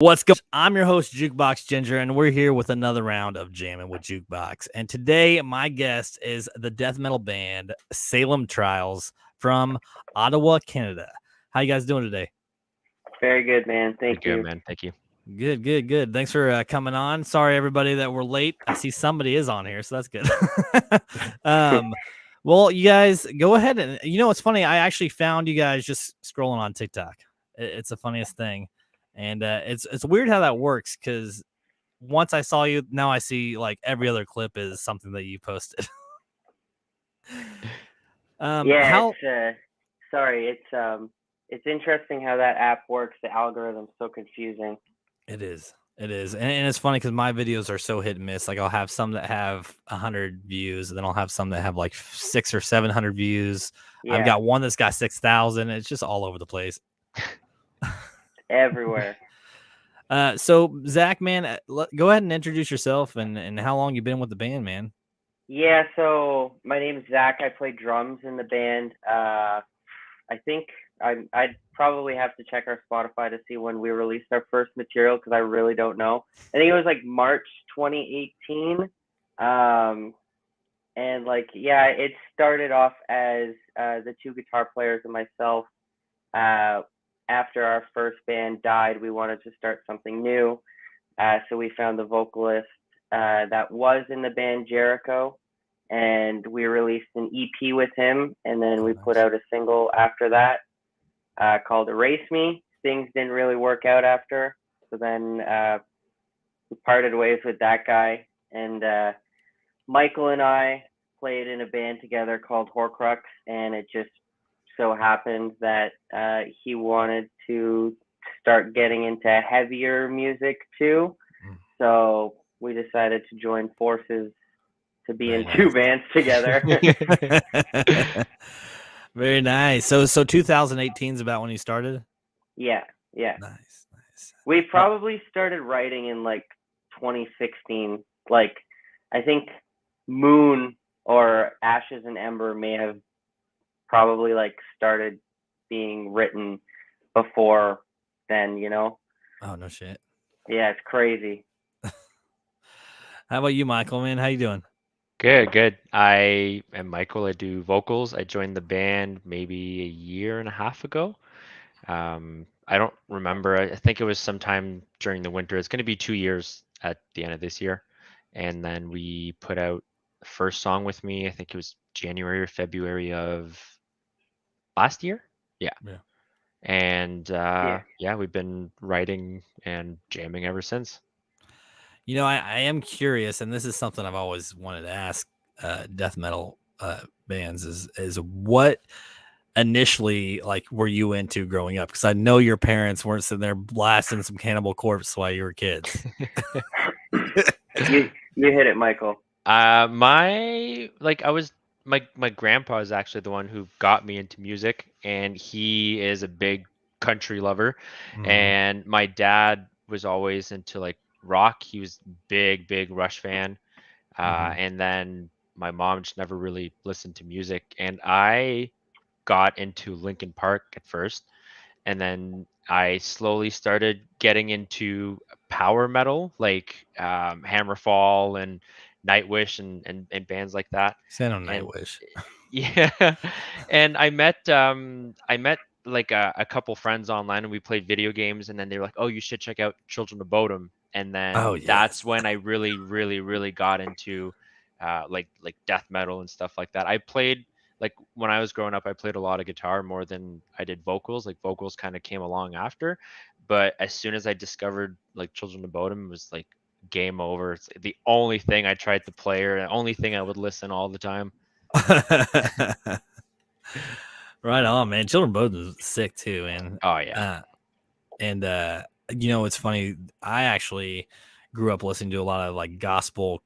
What's going on? I'm your host, Jukebox Ginger, and we're here with another round of Jamming with Jukebox. And today, my guest is the death metal band Salem Trials from Ottawa, Canada. How you guys doing today? Very good, man. Thank you. Good, man. Thank you. Good. Thanks for coming on. Sorry, everybody, that we're late. I see somebody is on here, so that's good. Well, you guys, go ahead and, it's funny. I actually found you guys just scrolling on TikTok. It's the funniest thing. And it's weird how that works, because once I saw you, now I see like every other clip is something that you posted. Yeah, it's interesting how that app works. The algorithm's so confusing. It is, and it's funny because my videos are so hit and miss. Like, I'll have some that have 100 views, and then I'll have some that have like 600 or 700 views. Yeah. I've got one that's got 6,000. It's just all over the place. Everywhere. So Zach, man, go ahead and introduce yourself and how long you've been with the band, man. Yeah, so my name's Zach. I play drums in the band. I think I'd probably have to check our Spotify to see when we released our first material, because I really don't know. I think it was like March 2018. And like, yeah, it started off as the two guitar players and myself. After our first band died, we wanted to start something new. So we found the vocalist that was in the band, Jericho, and we released an EP with him, and then we put out a single after that called Erase Me. Things didn't really work out after, so then we parted ways with that guy, and Michael and I played in a band together called Horcrux, and it just so happened that he wanted to start getting into heavier music too. So we decided to join forces to be in two bands together. Very nice. So 2018 is about when you started? Yeah. Nice. We probably started writing in like 2016. Like, I think Moon or Ashes and Ember may have probably like started being written before then, you know? Oh, no shit. Yeah, it's crazy. How about you, Michael, man? How you doing? Good. I am Michael. I do vocals. I joined the band maybe a year and a half ago. I don't remember. I think it was sometime during the winter. It's going to be 2 years at the end of this year. And then we put out the first song with me. I think it was January or February of last year. Yeah. And yeah, we've been writing and jamming ever since. You know, I am curious, and this is something I've always wanted to ask death metal bands is what initially, like, were you into growing up? Because I know your parents weren't sitting there blasting some Cannibal Corpse while you were kids. You hit it, Michael. My grandpa is actually the one who got me into music, and he is a big country lover. And my dad was always into like rock. He was big Rush fan. And then my mom just never really listened to music, and I got into Linkin Park at first, and then I slowly started getting into power metal, like Hammerfall and Nightwish and bands like that. Send on Nightwish. Yeah, and I met like a couple friends online, and we played video games, and then they were like, "Oh, you should check out Children of Bodom." And then that's when I really got into like death metal and stuff like that. I played, like, when I was growing up, I played a lot of guitar more than I did vocals. Like, vocals kind of came along after, but as soon as I discovered like Children of Bodom, it was like game over. It's the only thing I tried to play, or the only thing I would listen all the time. Right on, man. Children of Bodom is sick too, man. Oh yeah. And you know, it's funny, I actually grew up listening to a lot of like gospel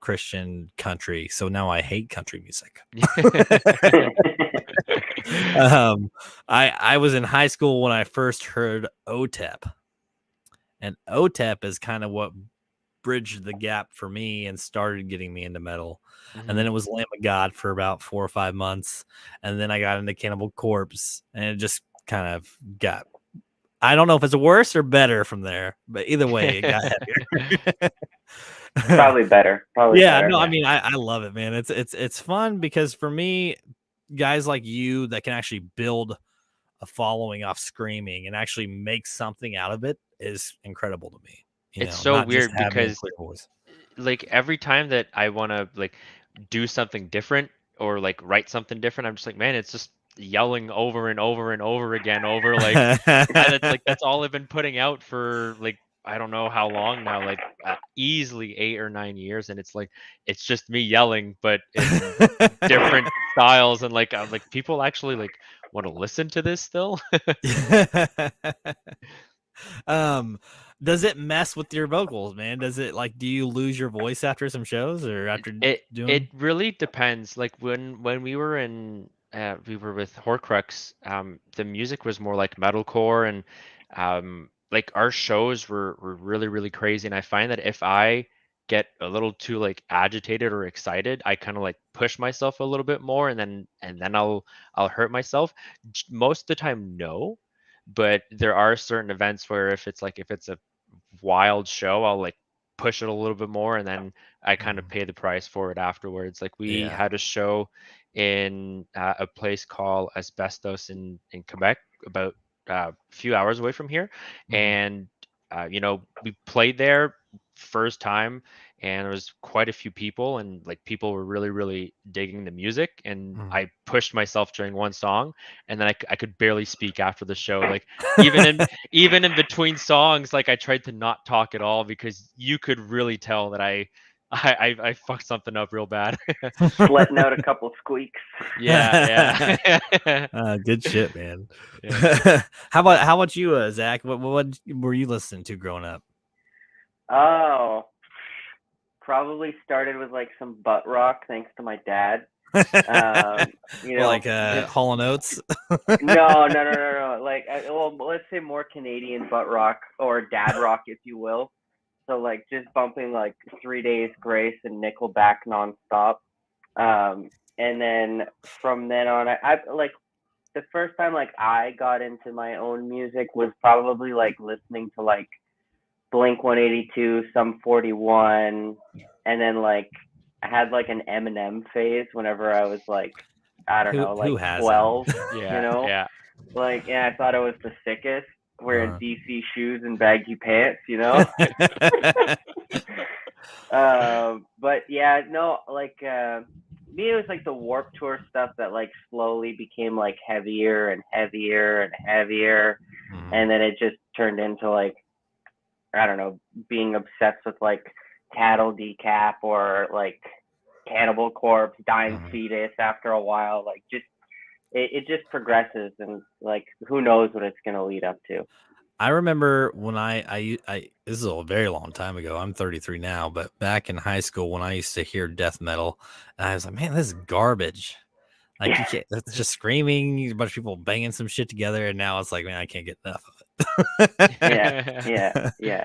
Christian country, so now I hate country music. I was in high school when I first heard OTEP, and OTEP is kind of what bridged the gap for me and started getting me into metal. And then it was Lamb of God for about 4 or 5 months, and then I got into Cannibal Corpse, and it just kind of got, I don't know if it's worse or better from there, but either way, it got heavier. Probably better. Probably Yeah, better. no, I mean, I love it, man. It's fun because for me, guys like you that can actually build a following off screaming and actually make something out of it is incredible to me. You It's know, so not just weird having a because clear voice. like every time that I want to like do something different or like write something different, I'm just like, man, it's just yelling over and over and over again over like that's all I've been putting out for like I don't know how long now, like easily 8 or 9 years, and it's like it's just me yelling, but in different styles, and like I'm like people actually like want to listen to this still. um, does it mess with your vocals, man? Does it like do you lose your voice after some shows or after It doing? really depends. Like when we were with Horcrux, the music was more like metalcore, and like our shows were really really crazy. And I find that if I get a little too like agitated or excited, I kind of like push myself a little bit more, and then I'll hurt myself. Most of the time, no, but there are certain events where if it's a wild show, I'll like push it a little bit more, and then I kind of Mhm. pay the price for it afterwards. Like we Yeah. had a show in a place called Asbestos in Quebec, about a few hours away from here, Mhm. and you know we played there first time, and there was quite a few people, and like people were really really digging the music, and Mhm. I pushed myself during one song, and then I could barely speak after the show. Like even in even in between songs, like I tried to not talk at all because you could really tell that I fucked something up real bad. Letting out a couple squeaks. Yeah, yeah. Good shit, man. Yeah. How about you, Zach? What were you listening to growing up? Oh, probably started with like some butt rock, thanks to my dad. You know, Like just Hall and Oates? no. Like, well, let's say more Canadian butt rock or dad rock, if you will. So like just bumping like 3 Days Grace and Nickelback nonstop. And then from then on, I like the first time like I got into my own music was probably like listening to like Blink 182, Sum 41, and then like I had like an Eminem phase whenever I was like I don't know Who like hasn't? 12, you Yeah, know, yeah. like yeah I thought I was the sickest wearing Uh. DC shoes and baggy pants, you know. But yeah, no, like me, it was like the Warp Tour stuff that like slowly became like heavier and heavier and heavier, Mhm. and then it just turned into like I don't know, being obsessed with like Cattle Decap or like Cannibal Corpse, Dying Mhm. Fetus. After a while, like just it just progresses, and like who knows what it's gonna lead up to. I remember when I this is a very long time ago. I'm 33 now, but back in high school when I used to hear death metal, and I was like, man, this is garbage. Like Yeah, you can't. It's just screaming, a bunch of people banging some shit together, and now it's like, man, I can't get enough of yeah, it. yeah, yeah.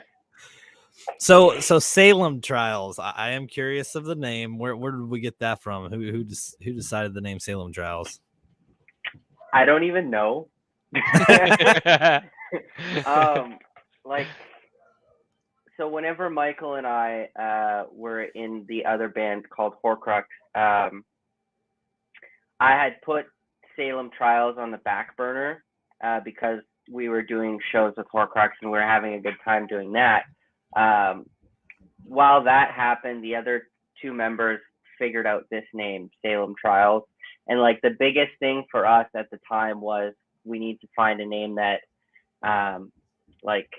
So Salem Trials. I am curious of the name. Where did we get that from? Who decided the name Salem Trials? I don't even know. um, like so whenever Michael and I were in the other band called Horcrux, I had put Salem Trials on the back burner because we were doing shows with Horcrux and we were having a good time doing that. Um, while that happened, the other two members figured out this name, Salem Trials. And like the biggest thing for us at the time was we need to find a name that um, like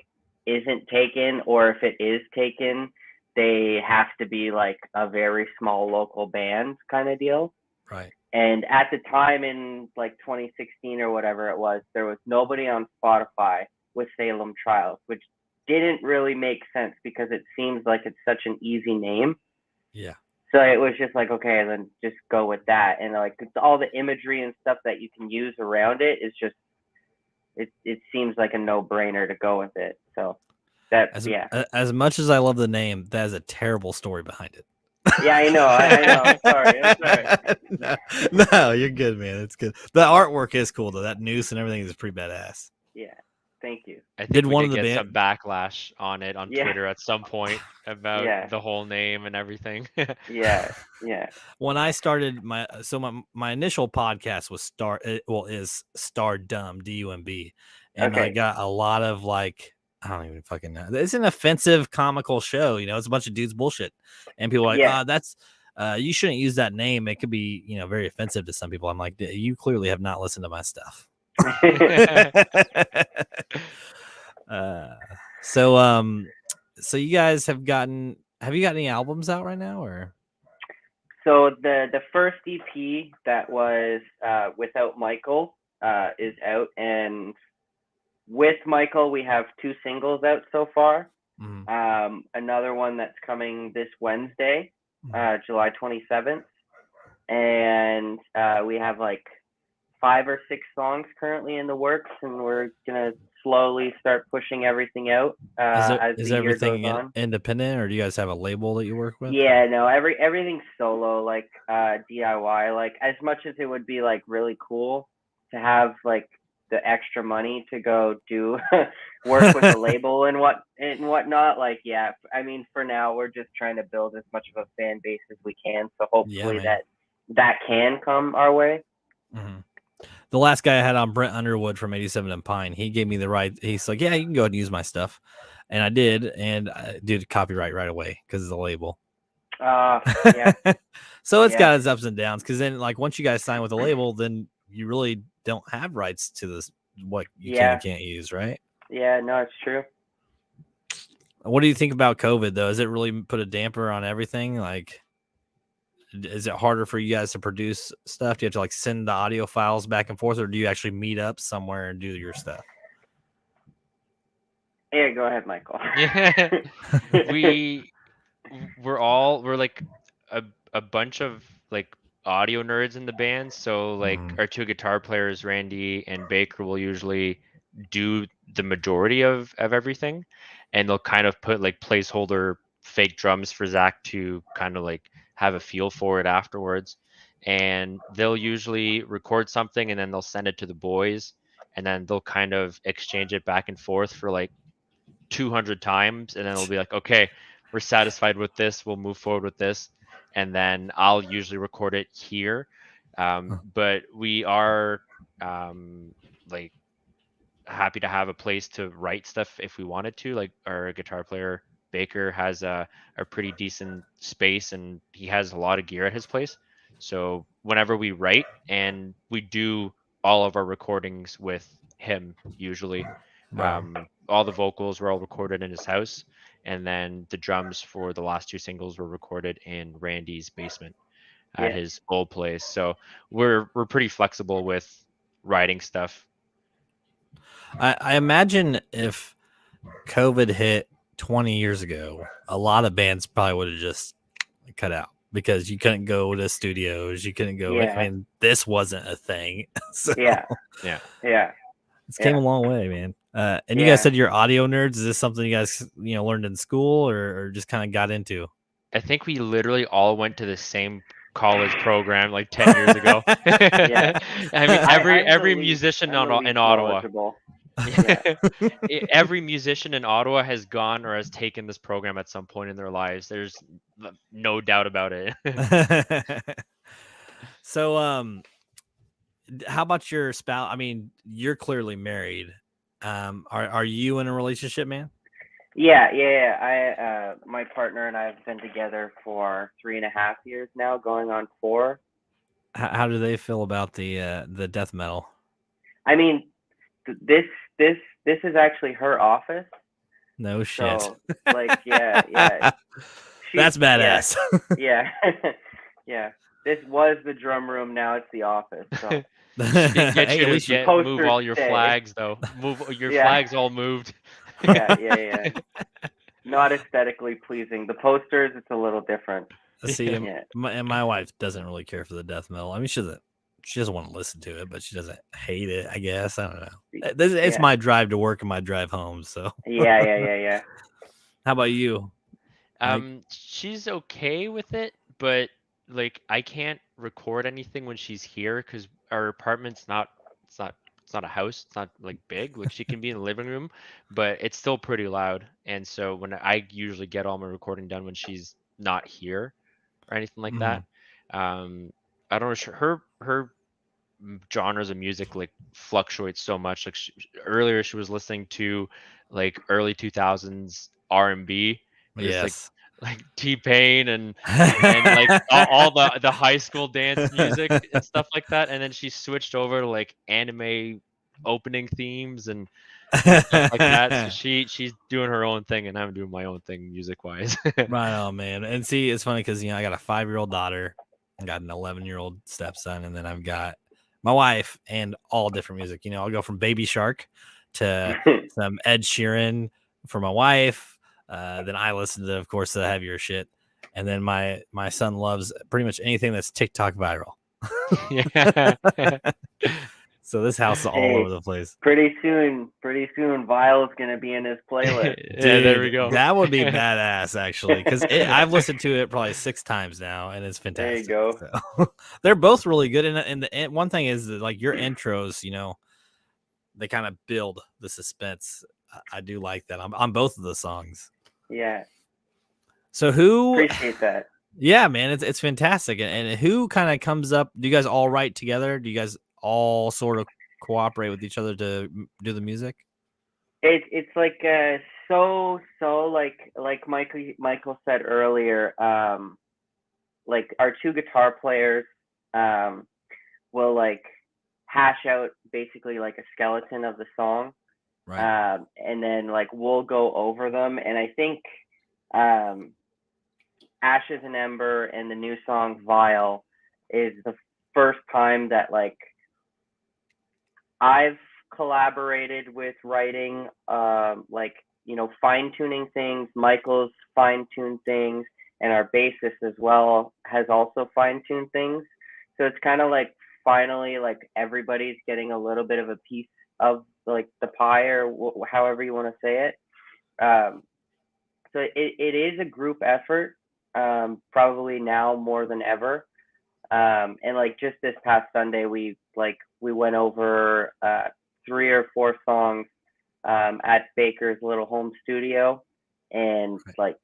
isn't taken, or if it is taken, they have to be like a very small local band kind of deal. Right. And at the time in like 2016 or whatever it was, there was nobody on Spotify with Salem Trials, which didn't really make sense because it seems like it's such an easy name. Yeah. So it was just like, okay, then just go with that. And like all the imagery and stuff that you can use around it is just, it seems like a no brainer to go with it. So that, As yeah. as much as I love the name, that is a terrible story behind it. Yeah, I know. I know. I'm sorry. I'm sorry. no, no, you're good, man. It's good. The artwork is cool though. That noose and everything is pretty badass. Yeah. Thank you. I Did think we one did of the get band? some backlash on it on Yeah. Twitter at some point about Yeah. the whole name and everything. Yeah. Yeah. When I started my initial podcast was is Stardom, DUMB, and I Okay. got a lot of like, I don't even fucking know. It's an offensive comical show, it's a bunch of dudes bullshit, and people are like, Yeah. that's you shouldn't use that name. It could be very offensive to some people. I'm like, you clearly have not listened to my stuff. uh, so so you guys have you got any albums out right now, or? So the first EP that was without Michael is out, and with Michael we have 2 singles out so far. Another one that's coming this Wednesday, July 27th, and we have like 5 or 6 songs currently in the works, and we're gonna slowly start pushing everything out as Is the year goes everything on. independent, or do you guys have a label that you work with? Yeah, no, everything's solo, like DIY. Like, as much as it would be like really cool to have like the extra money to go do work with a label and whatnot, like, yeah, I mean, for now we're just trying to build as much of a fan base as we can, so Yeah, hopefully man. that can come our way. The last guy I had on, Brent Underwood from 87 and Pine, he gave me the right. He's like, yeah, you can go ahead and use my stuff. And I did, and I did copyright right away because of the label. Yeah. So it's Yeah. got its ups and downs, because then, like, once you guys sign with a label, then you really don't have rights to this, what you can and can't use, right? Yeah, no, it's true. What do you think about COVID, though? Has it really put a damper on everything? Like, is it harder for you guys to produce stuff? Do you have to like send the audio files back and forth, or do you actually meet up somewhere and do your stuff? Yeah, go ahead, Michael. Yeah. we're like a bunch of like audio nerds in the band, so like our 2 guitar players, Randy and Baker, will usually do the majority of everything, and they'll kind of put like placeholder fake drums for Zach to kind of like have a feel for it afterwards. And they'll usually record something and then they'll send it to the boys, and then they'll kind of exchange it back and forth for like 200 times, and then it'll be like, okay, we're satisfied with this, we'll move forward with this, and then I'll usually record it here. But we are like happy to have a place to write stuff if we wanted to. Like, our guitar player Baker has a pretty decent space, and he has a lot of gear at his place. So whenever we write, and we do all of our recordings with him usually. All the vocals were all recorded in his house, and then the drums for the last 2 singles were recorded in Randy's basement at his old place. So we're pretty flexible with writing stuff. I imagine if COVID hit 20 years ago, a lot of bands probably would have just cut out, because you couldn't go to studios, you couldn't go. I mean, this wasn't a thing. So Yeah. It's came a long way, man. And you guys said you're audio nerds. Is this something you guys learned in school, or just kind of got into? I think we literally all went to the same college program like 10 years ago. Yeah. I mean, every least, musician in Ottawa, knowledgeable. Yeah. every musician in Ottawa has gone or has taken this program at some point in their lives. There's no doubt about it. So, how about your spouse? I mean, you're clearly married. Are you in a relationship, man? Yeah. I my partner and I have been together for 3.5 years now, going on 4. How do they feel about the death metal? I mean, this is actually her office. No shit. So, like, yeah. That's badass. Yeah. Yeah. This was the drum room. Now it's the office. So. She did get you to move all your flags, though. Move your flags all moved. Yeah. Not aesthetically pleasing. The posters, it's a little different. See, my wife doesn't really care for the death metal. I mean, she doesn't want to listen to it, but she doesn't hate it, I guess. I don't know. It's my drive to work and my drive home. So yeah. How about you? She's okay with it, but like, I can't record anything when she's here because our apartment's not it's not a house, it's not like big. Like she can be in the living room, but it's still pretty loud. And so when I usually get all my recording done when she's not here or anything like Mhm. that. I don't know. Her genres of music like fluctuates so much. Like earlier, she was listening to like early 2000s R&B. It was Yes. like T-Pain and like all the high school dance music and stuff like that. And then she switched over to like anime opening themes and stuff like that. So she's doing her own thing, and I'm doing my own thing music wise. Right on, man. And see, it's funny because I got a 5-year-old daughter, I got an 11-year-old stepson, and then I've got my wife, and all different music. I'll go from Baby Shark to some Ed Sheeran for my wife. Then I listen to, of course, the heavier shit, and then my son loves pretty much anything that's TikTok viral. Yeah. So this house is all over Hey, the place. pretty soon, Vile's gonna be in his playlist. Yeah, there we Dude, go. that would be badass, actually, because I've listened to it probably 6 times now, and it's There you fantastic. go. So they're both really good. And one thing is that, like, your intros, they kind of build the suspense. I do like that on both of the songs. Yeah, So who? appreciate that. Yeah, man, it's fantastic. And who kind of comes up? Do you guys all write together? Do you guys all sort of cooperate with each other to do the music? It's like so like Michael said earlier. Like our two guitar players will like hash out basically like a skeleton of the song, Right. and then like we'll go over them. And I think um, Ashes and Ember and the new song Vile is the first time that like I've collaborated with writing, like fine tuning things. Michael's fine tuned things, and our bassist as well has also fine tuned things. So it's kind of like finally like everybody's getting a little bit of a piece of like the pie, or however you want to say it. Um, so it is a group effort, probably now more than ever. And like just this past Sunday, we went over 3 or 4 songs at Baker's little home studio, and Right. like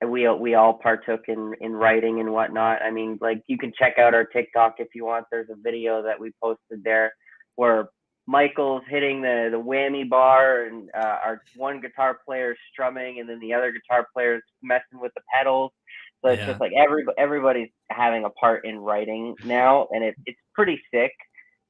we all partook in writing and whatnot. I mean, like you can check out our TikTok if you want. There's a video that we posted there where Michael's hitting the whammy bar, and our one guitar player is strumming, and then the other guitar player is messing with the pedals. So it's Yeah. just like everybody's having a part in writing now, and it's pretty sick.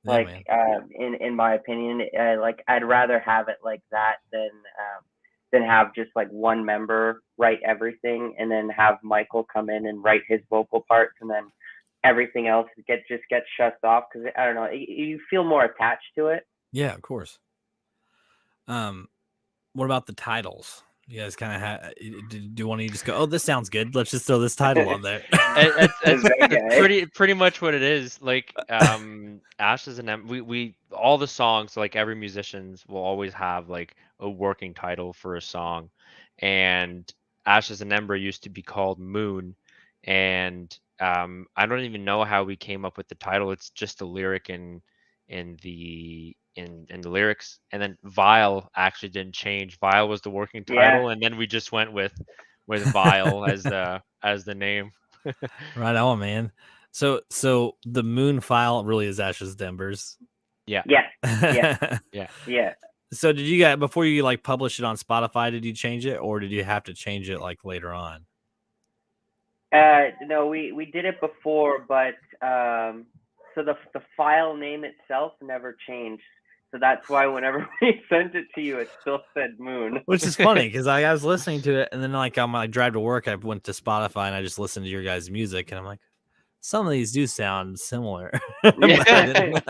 Yeah, Like man. in my opinion, like I'd rather have it like that than have just like one member write everything, and then have Michael come in and write his vocal parts, and then everything else just gets shut off, because I don't know, you feel more attached to it. Yeah, of course. What about the titles? You guys kind of do you want to just go, oh, this sounds good, let's just throw this title on there? It's The bad it's guy. pretty much what it is. Like Ashes and we all the songs, like every musicians will always have like a working title for a song, and Ashes and Ember used to be called Moon, and I don't even know how we came up with the title. It's just a lyric in the lyrics, and then Vile actually didn't change. Vile was the working Yeah, title, and then we just went with Vile as the name. Right on, man. So the moon file really is Ashes to Embers. Yeah, yeah, yeah, yeah. yeah. So did you guys, before you like publish it on Spotify, did you change it, or did you have to change it like later on? No, we did it before, but so the file name itself never changed. So that's why whenever we sent it to you, it still said Moon. Which is funny because I was listening to it, and then like on my drive to work, I went to Spotify and I just listened to your guys' music, and I'm like, some of these do sound similar. But I Yeah. didn't.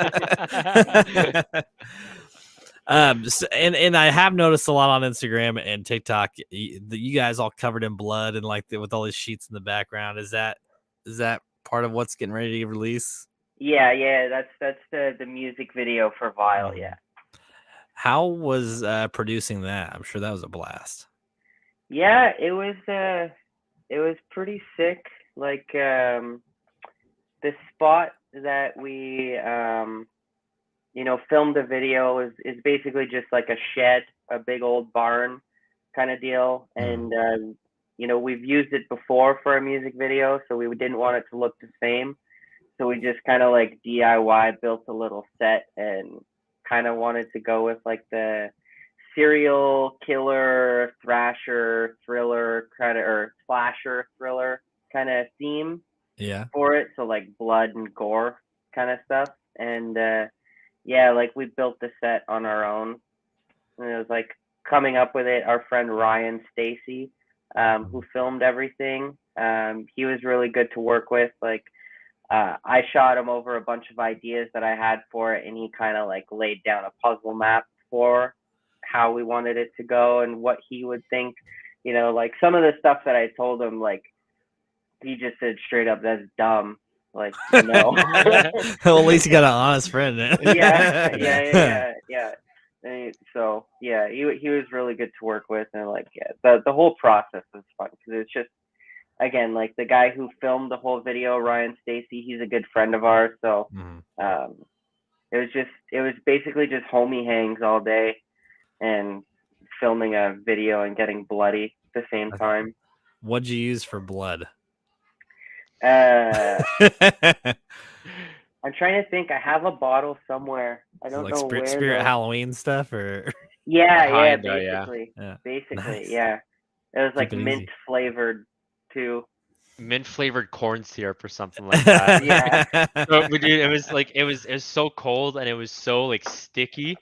And I have noticed a lot on Instagram and TikTok, you guys all covered in blood and like with all these sheets in the background. Is that part of what's getting ready to release? Yeah, that's the music video for Vile. Mhm. Yeah, How was producing that? I'm sure that was a blast. yeah. It was pretty sick. Like the spot that we filmed a video. Is basically just like a shed, a big old barn kind of deal. And we've used it before for a music video, so we didn't want it to look the same. So we just kind of like DIY built a little set and kind of wanted to go with like the serial killer, thrasher, thriller kind of, or slasher thriller kind of theme for it. So like blood and gore kind of stuff. And like we built the set on our own. And it was like coming up with it, our friend Ryan Stacy, who filmed everything. He was really good to work with. Like, I shot him over a bunch of ideas that I had for it, and he kind of like laid down a puzzle map for how we wanted it to go and what he would think. Like some of the stuff that I told him, like he just said straight up, "That's dumb." Like, no. Well, at least you got an honest friend. Yeah. And so yeah, he was really good to work with, and like the whole process was fun because it's just, again, like the guy who filmed the whole video, Ryan Stacy, he's a good friend of ours. So it was basically just homie hangs all day and filming a video and getting bloody at the same time. What'd you use for blood? I'm trying to think. I have a bottle somewhere. I don't know where. Spirit Halloween stuff, or yeah, basically. Yeah. Basically, Nice. yeah. It was like Keep it mint easy. flavored too. Mint flavored corn syrup or something like that. Yeah. So, dude, it was like it was so cold and it was so like sticky,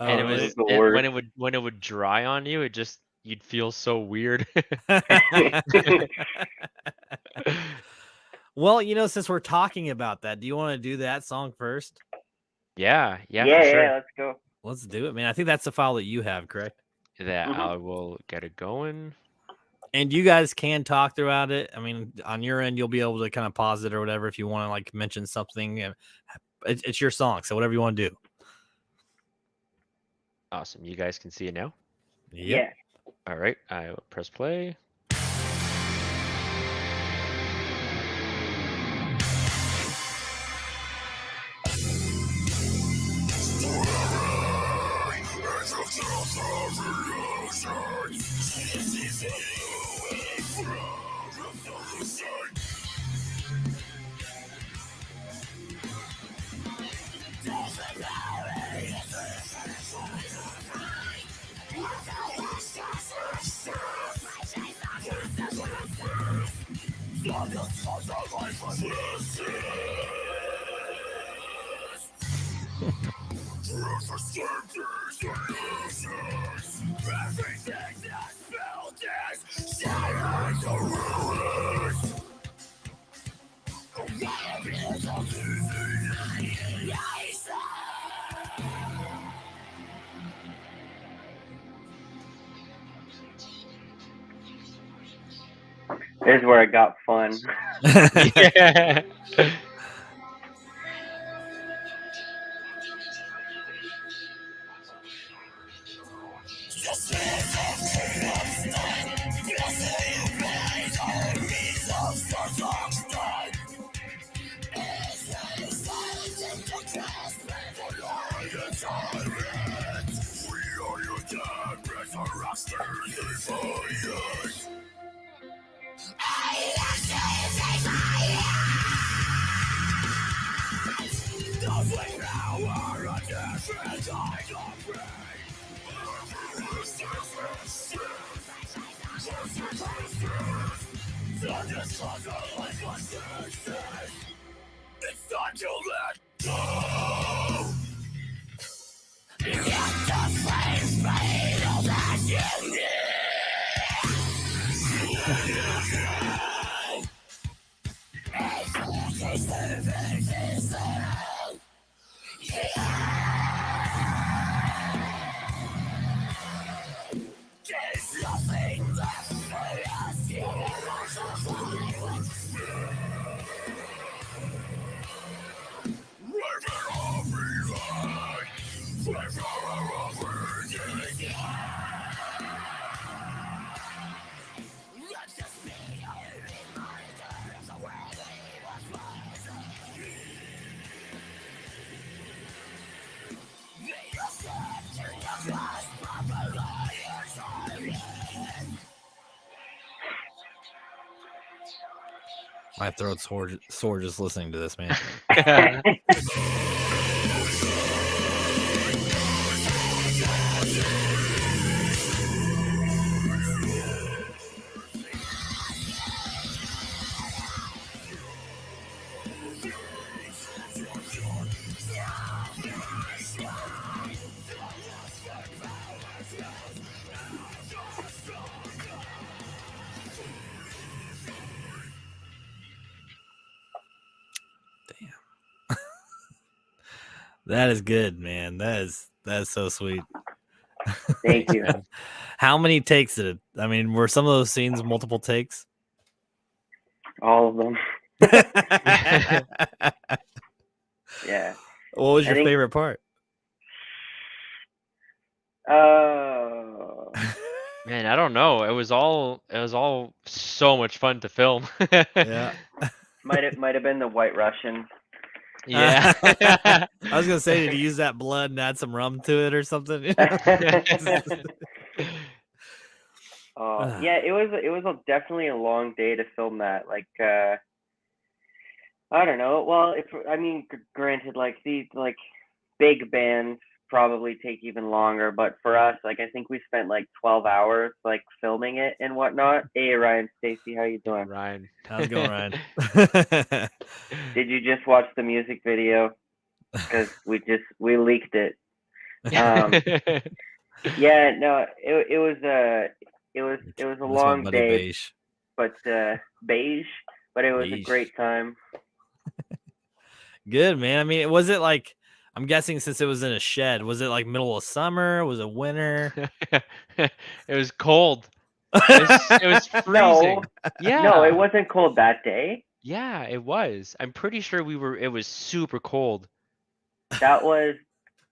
and it was the worst. when it would dry on you, you'd feel so weird. Well, since we're talking about that, do you want to do that song first? Yeah, for sure. Yeah, let's go. Let's do it, man. I think that's the file that you have, correct? That I will get it going. And you guys can talk throughout it. I mean, on your end, you'll be able to kind of pause it or whatever if you want to like mention something. It's your song, so whatever you want to do. Awesome. You guys can see it now? Yep. Yeah. All right. I will press play. Here's where it got fun. Yeah. My throat's sore just listening to this, man. That is good, man. That is so sweet. Thank you. How many takes did it? I mean, were some of those scenes multiple takes? All of them. Yeah. What was your favorite part? Man, I don't know. It was all so much fun to film. Yeah. Might have been the White Russian. Yeah. I was gonna say, did you use that blood and add some rum to it or something? Yeah, it was definitely a long day to film that. Like, I don't know. Well, granted, like these like big bands probably take even longer, but for us, like I think we spent like 12 hours like filming it and whatnot. Hey, Ryan, Stacy, how you doing? Ryan, how's it going, Ryan? Did you just watch the music video? Because we leaked it. Yeah, no, it was a long day, beige. but it was a great time. Good, man. I mean, was it like? I'm guessing since it was in a shed, was it like middle of summer? Was it winter? It was cold. It was freezing. No, it wasn't cold that day. Yeah, it was. I'm pretty sure it was super cold. That was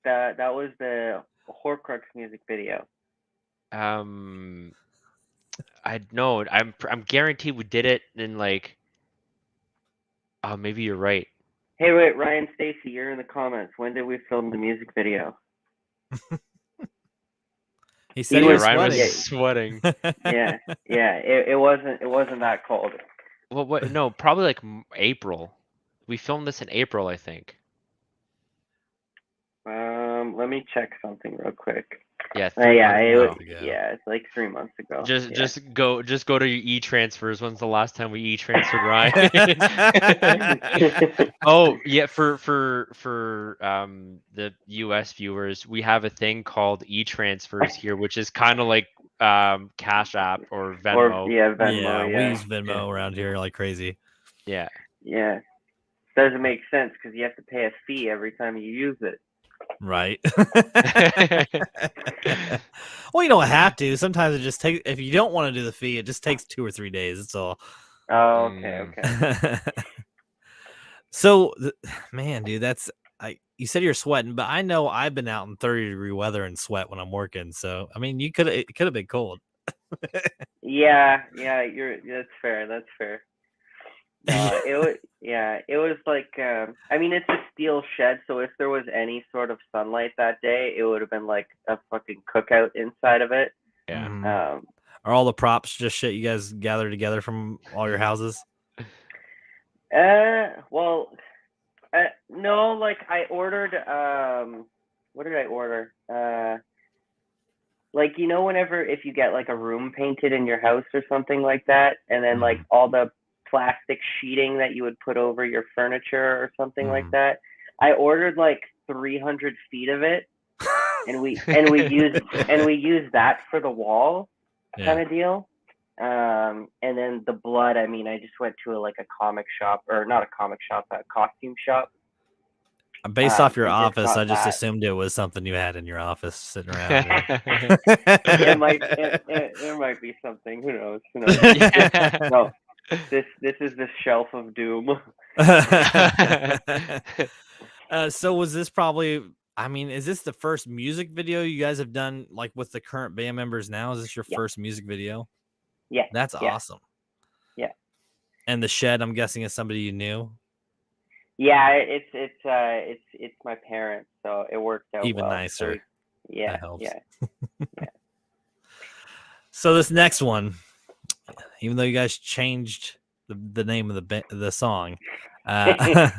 the Horcrux music video. I know. I'm guaranteed we did it in like. Oh, maybe you're right. Hey, wait, Ryan, Stacy, you're in the comments. When did we film the music video? He said he was Ryan sweating. Was sweating. Yeah. It wasn't that cold. Well, what? No, probably like April. We filmed this in April, I think. Let me check something real quick. Yeah. It's like 3 months ago. Just go to your e-transfers. When's the last time we e-transferred Ryan? Oh yeah, for the US viewers, we have a thing called e-transfers here, which is kind of like Cash App or Venmo. Venmo. We use Venmo around here like crazy. Yeah. Yeah. Doesn't make sense because you have to pay a fee every time you use it. Right. Well, you don't have to. Sometimes it just takes. If you don't want to do the fee, it just takes 2 or 3 days. That's all. Oh, okay. So, man, dude, you said you're sweating, but I know I've been out in 30-degree weather and sweat when I'm working. So, I mean, it could have been cold. Yeah, that's fair. That's fair. It was like, I mean, it's a steel shed, so if there was any sort of sunlight that day, it would have been like a fucking cookout inside of it. Yeah. Are all the props just shit you guys gather together from all your houses? Well, no, like I ordered, what did I order? Like, you know, whenever if you get like a room painted in your house or something like that, and then like all the plastic sheeting that you would put over your furniture or something like that, I ordered like 300 feet of it, and we used that for the wall kind of deal. And then the blood, I mean, I just went to a comic shop, or not a comic shop, a costume shop. Based off your office, I just assumed it was something you had in your office sitting around. It might be something. Who knows? No, this is the shelf of doom. So was this probably? I mean, is this the first music video you guys have done, like with the current band members now? Is this your first music video? Yeah, that's awesome. Yeah, and the shed, I'm guessing, is somebody you knew. Yeah, it's my parents, so it worked out even well. nicer. So, yeah, that helps. Yeah. So this next one, even though you guys changed the name of the song. Have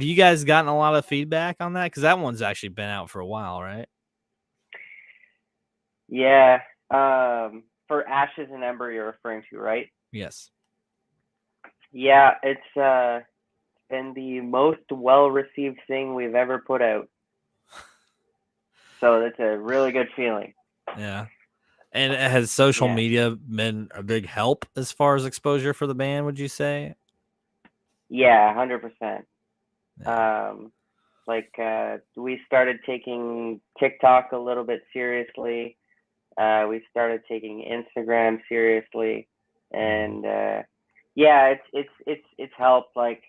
you guys gotten a lot of feedback on that? Because that one's actually been out for a while, right? Yeah. For Ashes and Ember, you're referring to, right? Yes. Yeah, it's been the most well-received thing we've ever put out. So that's a really good feeling. Yeah. And has social media been a big help as far as exposure for the band, would you say? Yeah, 100%. We started taking TikTok a little bit seriously. We started taking Instagram seriously, and it's helped. Like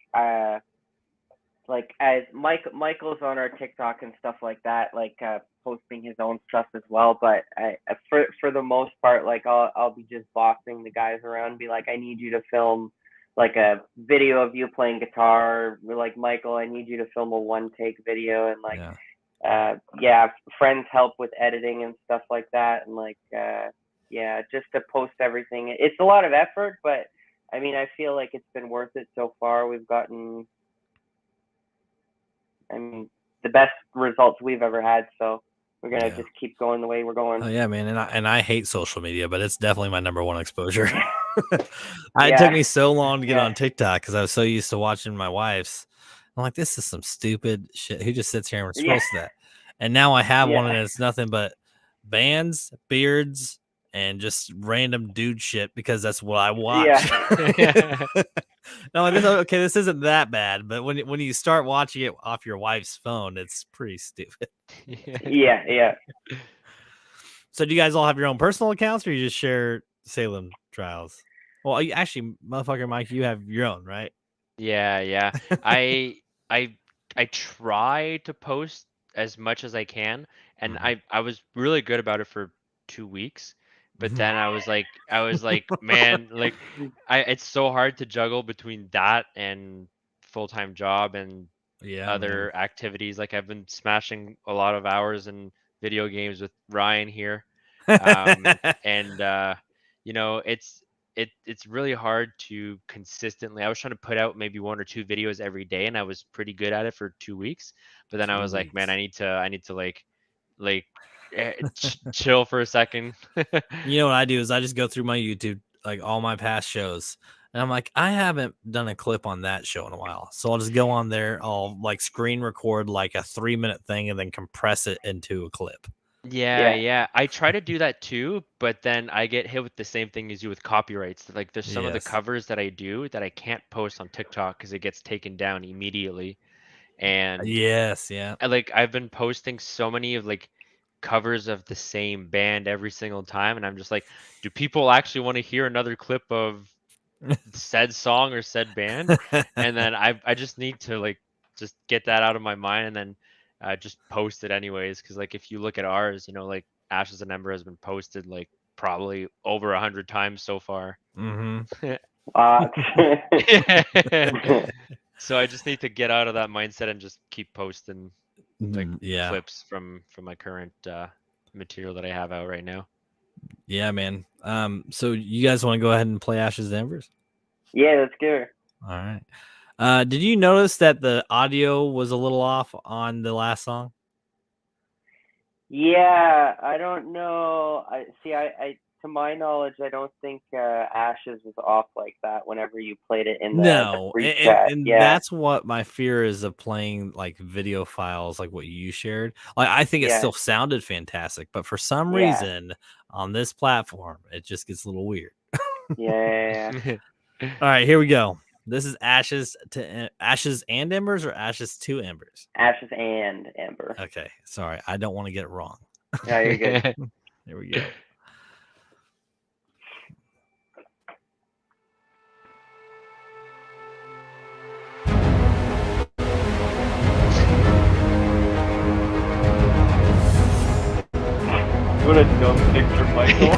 as Michael's on our TikTok and stuff like that, posting his own stuff as well. But for the most part, like I'll be just bossing the guys around, be like, I need you to film like a video of you playing guitar. We're like, Michael, I need you to film a one take video, and friends help with editing and stuff like that, and just to post everything. It's a lot of effort, but I mean, I feel like it's been worth it so far. We've gotten, the best results we've ever had, so we're gonna just keep going the way we're going. Oh yeah, man, and I hate social media, but it's definitely my number one exposure. It took me so long to get on TikTok because I was so used to watching my wife's. I'm like, this is some stupid shit. Who just sits here and scrolls that? And now I have one, and it's nothing but bands, beards, and just random dude shit because that's what I watch. No, this isn't that bad, but when you start watching it off your wife's phone, it's pretty stupid. Yeah. So do you guys all have your own personal accounts, or you just share Salem Trials? Well, actually, motherfucker, Mike, you have your own, right? Yeah. I try to post as much as I can, and I was really good about it for 2 weeks, but then I was like, man, like it's so hard to juggle between that and full-time job and other activities. Like I've been smashing a lot of hours in video games with Ryan here, and it's really hard to consistently. I was trying to put out maybe 1 or 2 videos every day, and I was pretty good at it for 2 weeks. But then I was like, man, I need to chill for a second. You know what I do is I just go through my YouTube, like all my past shows, and I'm like, I haven't done a clip on that show in a while, so I'll just go on there. I'll like screen record like a 3-minute thing and then compress it into a clip. Yeah. I try to do that too, but then I get hit with the same thing as you with copyrights. Like there's some of the covers that I do that I can't post on TikTok because it gets taken down immediately. And I've been posting so many of like covers of the same band every single time, and I'm just like, do people actually want to hear another clip of said song or said band? And then I just need to like just get that out of my mind, and then just post it anyways, because like if you look at ours, like Ashes and Ember has been posted like probably over 100 times so far. So I just need to get out of that mindset and just keep posting like clips from my current material that I have out right now. Yeah, man. So you guys want to go ahead and play Ashes and Embers? Yeah, let's go. All right. Did you notice that the audio was a little off on the last song? Yeah, I don't know. I to my knowledge, I don't think Ashes was off like that whenever you played it in the pre-chat. And that's what my fear is of playing like video files like what you shared. Like I think it still sounded fantastic, but for some reason on this platform, it just gets a little weird. Yeah. All right, here we go. This is Ashes and Embers, or Ashes to Embers? Ashes and Ember. Okay, sorry. I don't want to get it wrong. No, you're good. Here we go. What a dumb picture, Michael.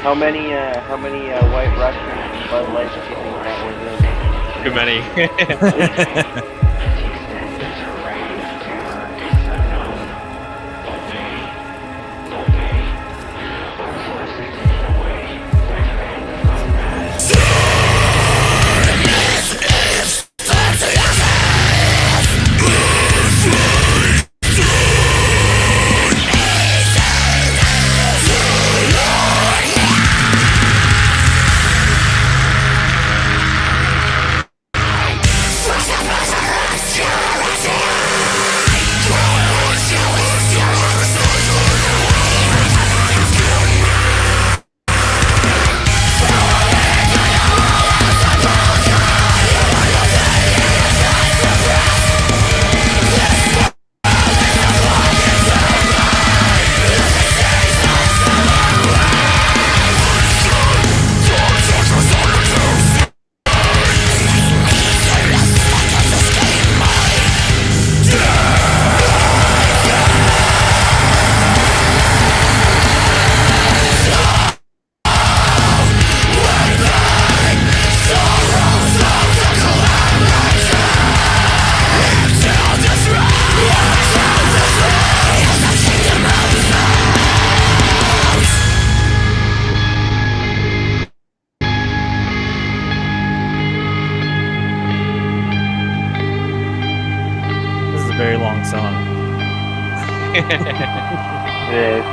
How many White Russians and Bud Lights do you think that was Too many. in? This is a very long song. It is.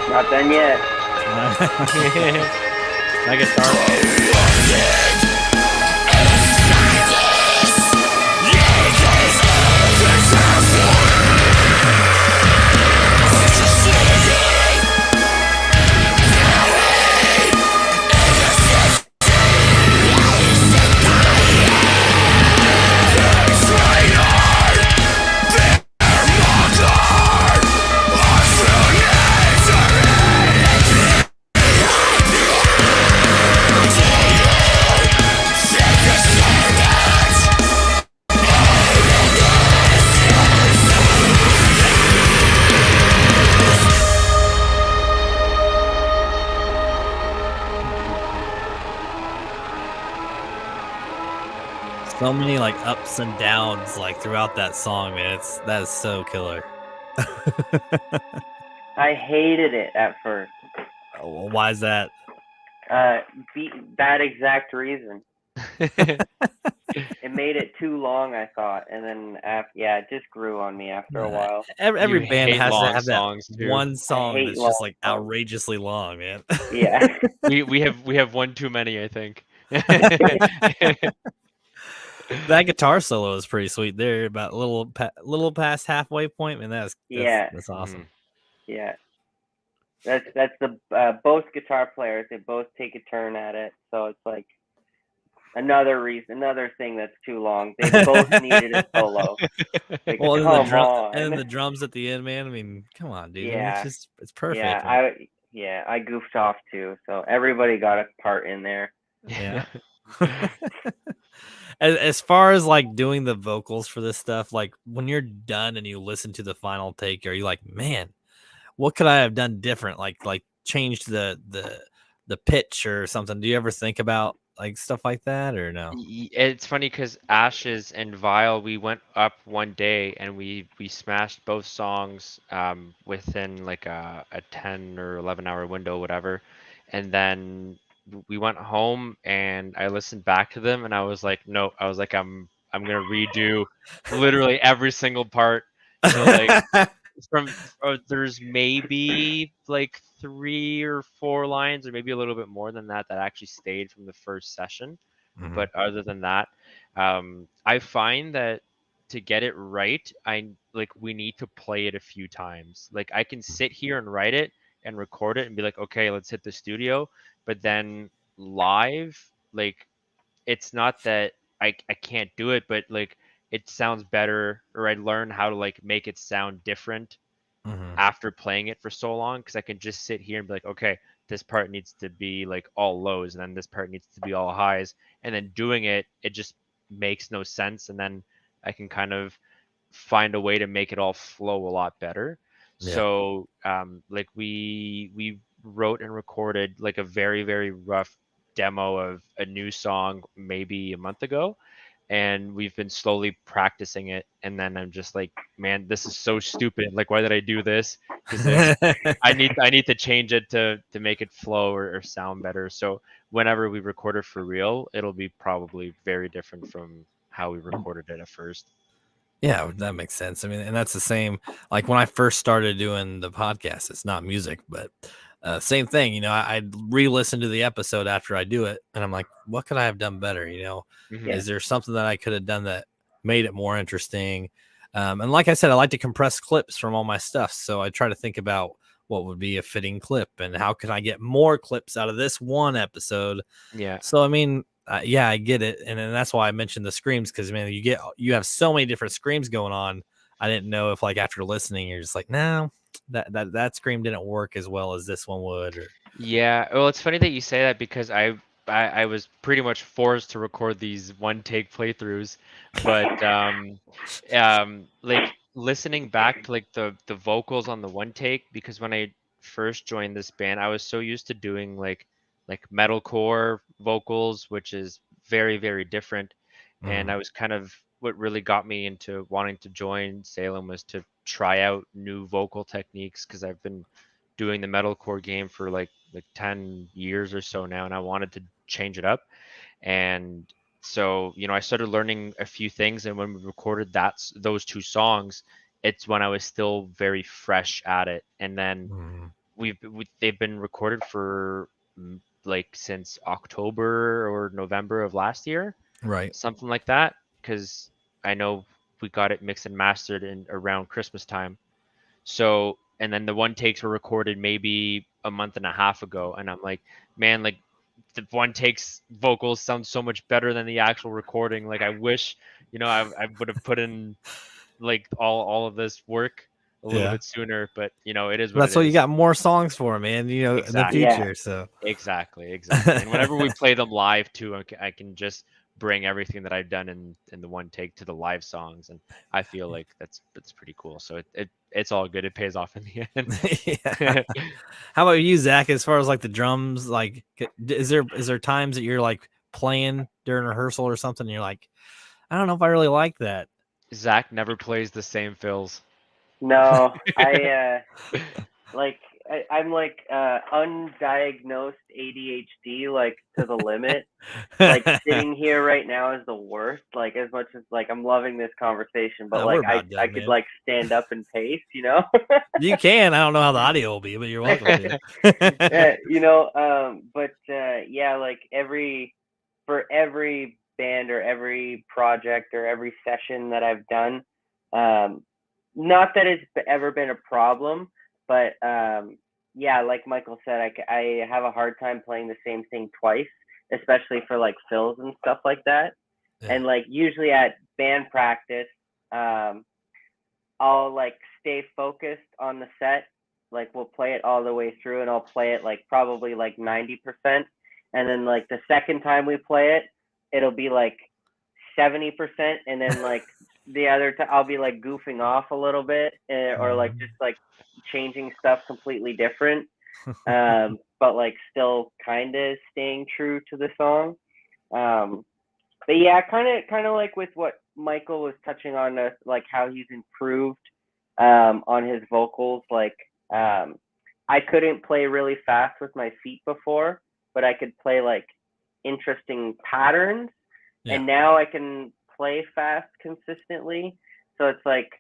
Not done yet. My guitar. So many like ups and downs like throughout that song, man. That is so killer. I hated it at first. Well, why is that? That exact reason. It made it too long, I thought, and then yeah, it just grew on me after a while. Every You band hate has to long have songs, that too. one song hate that's long just like songs. outrageously long, man. Yeah. we have one too many, I think. That guitar solo is pretty sweet. There, about little past halfway point, and Yeah, that's awesome. Mhm. yeah. That's the both guitar players. They both take a turn at it, so it's like another thing that's too long. They both needed a solo. Like, Well, and come then on. the drums at the end, man. I mean, come on, dude. I mean, Yeah, it's yeah. perfect. Like, I goofed off too. So everybody got a part in there. yeah. As far as like doing the vocals for this stuff, like when you're done and you listen to the final take, are you like, man, what could I have done different? Like changed the pitch or something. Do you ever think about like stuff like that or no? It's funny because Ashes and Vile, we went up one day and we smashed both songs within like a 10 or 11 hour window, whatever. And then we went home and I listened back to them and I was like, no, I was like, I'm gonna redo literally every single part. You know, like from there's maybe like 3 or 4 lines or maybe a little bit more than that that actually stayed from the first session, Mhm. but other than that, I find that to get it right, I like we need to play it a few times. Like I can sit here and write it and record it and be like, okay, let's hit the studio, but then live, like it's not that I can't do it, but like it sounds better, or I learn how to like make it sound different Mhm. after playing it for so long, because I can just sit here and be like, okay, this part needs to be like all lows and then this part needs to be all highs. And then doing it, it just makes no sense. And then I can kind of find a way to make it all flow a lot better. Yeah. So like we wrote and recorded like a very, very rough demo of a new song maybe a month ago, and we've been slowly practicing it, and then I'm just like, man, this is so stupid, like why did I do this? Because I need to change it to make it flow or sound better. So whenever we record it for real, it'll be probably very different from how we recorded it at first. Yeah, that makes sense. I mean, and that's the same. Like when I first started doing the podcast, it's not music, but same thing. You know, I re-listen to the episode after I do it, and I'm like, what could I have done better? You know, Hmm. Yeah, is there something that I could have done that made it more interesting? And like I said, I like to compress clips from all my stuff, so I try to think about what would be a fitting clip and how can I get more clips out of this one episode. Yeah. So I mean, yeah, I get it, and then that's why I mentioned the screams because man, you have so many different screams going on. I didn't know if like after listening, you're just like, no, that scream didn't work as well as this one would. Or Yeah, well, it's funny that you say that because I was pretty much forced to record these one take playthroughs, but like listening back to like the vocals on the one take, because when I first joined this band, I was so used to doing like metalcore vocals, which is very, very different, and mm, I was kind of what really got me into wanting to join Salem was to try out new vocal techniques because I've been doing the metalcore game for like 10 years or so now, and I wanted to change it up. And so I started learning a few things, and when we recorded those two songs, it's when I was still very fresh at it. And then mm, they've been recorded for like since October or November of last year, right. something like that, because I know we got it mixed and mastered in around Christmas time. So, and then the one takes were recorded maybe a month and a half ago, and I'm like, man, like the one takes vocals sound so much better than the actual recording. Like I wish, I would have put in like all of this work a little Yeah, bit sooner, but it is what it that's what you is. got more songs for, man. You know, in the Exactly. yeah. future. So Exactly, exactly. And whenever we play them live too, I can just bring everything that I've done in the one take to the live songs, and I feel like that's pretty cool. So it's all good. It pays off in the yeah. end. How about you, Zach? As far as like the drums, like, is there times that you're like playing during rehearsal or something? And you're like, I don't know if I really like that. Zach never plays the same fills. No, like I'm like undiagnosed ADHD, like to the limit. Like sitting here right now is the worst. Like as much as like I'm loving this conversation, but No, like we're I about I done, could man. like stand up and pace, you know. You can. I don't know how the audio will be, but you're welcome to. But yeah, like for every band or every project or every session that I've done. Not that it's ever been a problem, but yeah, like Michael said, I have a hard time playing the same thing twice, especially for like fills and stuff like that. Yeah. And like usually at band practice, I'll like stay focused on the set. Like we'll play it all the way through, and I'll play it like probably like 90%, and then like the second time we play it, it'll be like 70%, and then like the other time I'll be like goofing off a little bit, or like just like changing stuff completely different, but like still kind of staying true to the song. But yeah, kind of like with what Michael was touching on, like how he's improved on his vocals. Like I couldn't play really fast with my feet before, but I could play like interesting patterns, and now I can play fast consistently. So it's like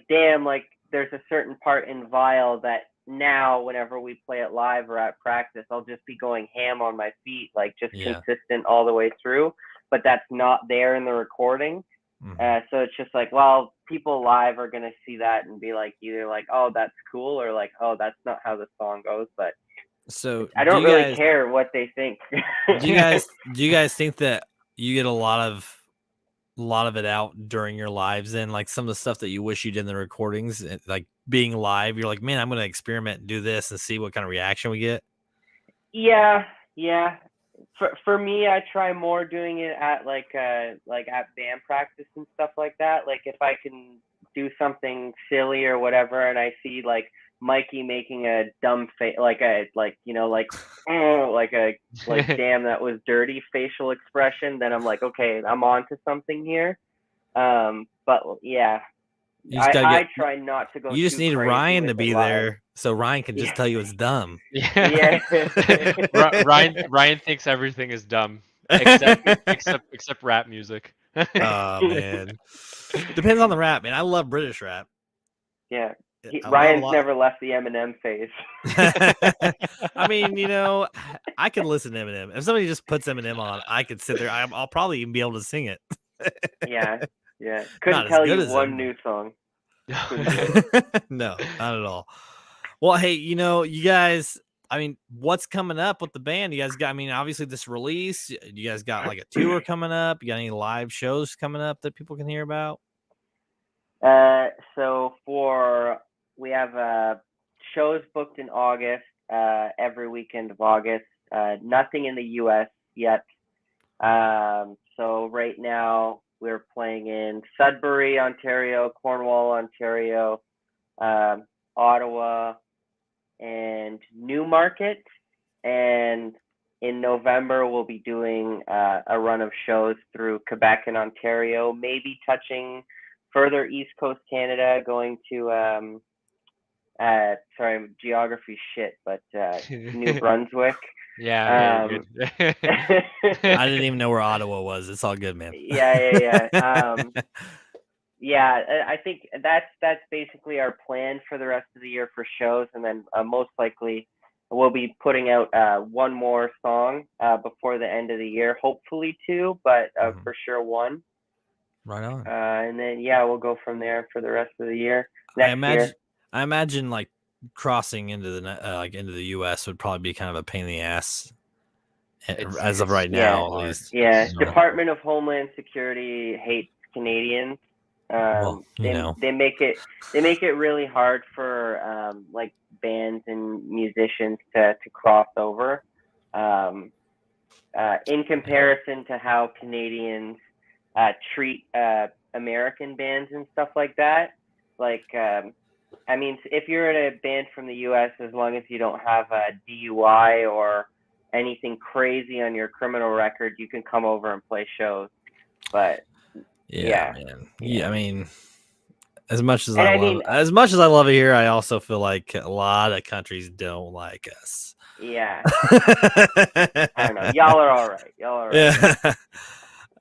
damn, like there's a certain part in Vile that now whenever we play it live or at practice, I'll just be going ham on my feet, like just consistent all the way through. But that's not there in the recording. So it's just like, well, people live are gonna see that and be like, either like, oh, that's cool, or like, oh, that's not how the song goes. But so I don't really care what they think. do you guys think that you get a lot of it out during your lives, and like some of the stuff that you wish you did in the recordings, like being live, you're like, man, I'm gonna experiment and do this and see what kind of reaction we get? Yeah. For me, I try more doing it at like at band practice and stuff like that. Like if I can do something silly or whatever, and I see like Mikey making a dumb face, like a damn, that was dirty facial expression, then I'm like, okay, I'm on to something here. But yeah, I try not to go. You just need Ryan to be there, so Ryan can just tell you it's dumb. Yeah. Ryan thinks everything is dumb except rap music. Oh man, depends on the rap, man. I love British rap. Yeah, Ryan's never left the Eminem phase. I mean, you know, I could listen to Eminem. If somebody just puts Eminem on, I could sit there. I'll probably even be able to sing it. Yeah. Couldn't tell you one new song. No, not at all. Well, hey, you know, you guys, I mean, what's coming up with the band? You guys got, I mean, obviously this release, you guys got like a tour coming up. You got any live shows coming up that people can hear about? So we have shows booked in August, every weekend of August. Nothing in the US yet. So right now we're playing in Sudbury, Ontario, Cornwall, Ontario, Ottawa, and Newmarket. And in November, we'll be doing a run of shows through Quebec and Ontario, maybe touching further East Coast Canada, going to, sorry, geography shit, but New Brunswick. Yeah. I didn't even know where Ottawa was. It's all good, man. Yeah. Yeah, I think that's basically our plan for the rest of the year for shows, and then most likely we'll be putting out one more song before the end of the year, hopefully two, but for sure one. Right on. And then we'll go from there for the rest of the year. I imagine like crossing into the U.S. would probably be kind of a pain in the ass as of right now, at least. Yeah, Department of Homeland Security hates Canadians. They make it really hard for like bands and musicians to cross over. In comparison to how Canadians treat American bands and stuff like that. Like, I mean, if you're in a band from the U.S., as long as you don't have a DUI or anything crazy on your criminal record, you can come over and play shows. But man. Yeah, I mean, as much as I love it here, I also feel like a lot of countries don't like us. Yeah. I don't know. Y'all are all right. Yeah.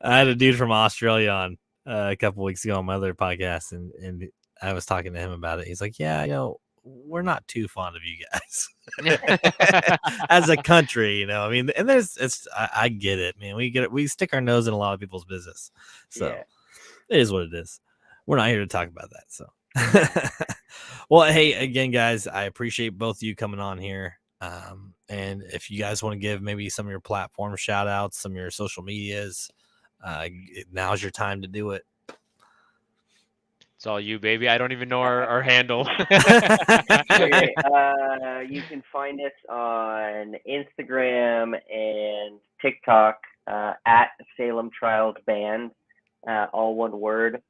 I had a dude from Australia on a couple weeks ago on my other podcast, and I was talking to him about it. He's like, yeah, you know, we're not too fond of you guys as a country, you know. I mean, and I get it, man. We stick our nose in a lot of people's business, so Yeah. it is what it is. We're not here to talk about that, so. Well, hey, again, guys, I appreciate both of you coming on here. And if you guys want to give maybe some of your platform shout outs, some of your social medias, now's your time to do it. It's all you, baby. I don't even know our handle. Okay. You can find us on Instagram and TikTok at Salem Trials Band, all one word.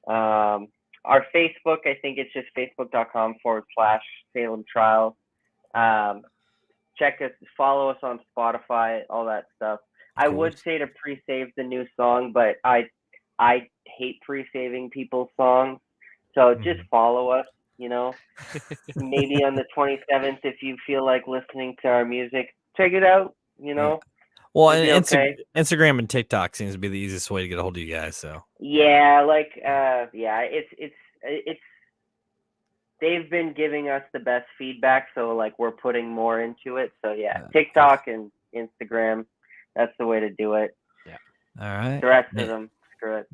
Our Facebook, I think it's just facebook.com/Salem Trials. Check us, follow us on Spotify, all that stuff. I would say to pre-save the new song, but I hate pre-saving people's songs. So just follow us, you know. Maybe on the 27th, if you feel like listening to our music, check it out, you know. Well, and Instagram and TikTok seems to be the easiest way to get a hold of you guys. So yeah, like it's they've been giving us the best feedback, so like we're putting more into it. So yeah, TikTok and Instagram, that's the way to do it. Yeah. All right. The rest of them, screw it.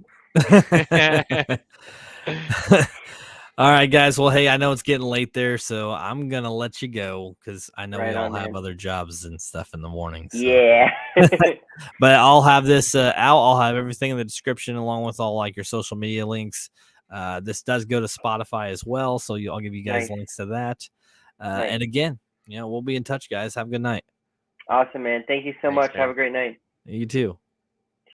All right, guys. Well, hey, I know it's getting late there, so I'm gonna let you go because I know we all have other jobs and stuff in the morning. So. Yeah. But I'll have this out. I'll have everything in the description along with all like your social media links. This does go to Spotify as well, so I'll give you guys links to that. And again, we'll be in touch, guys. Have a good night. Awesome, man. Thanks, you so much. Have a great night. You too.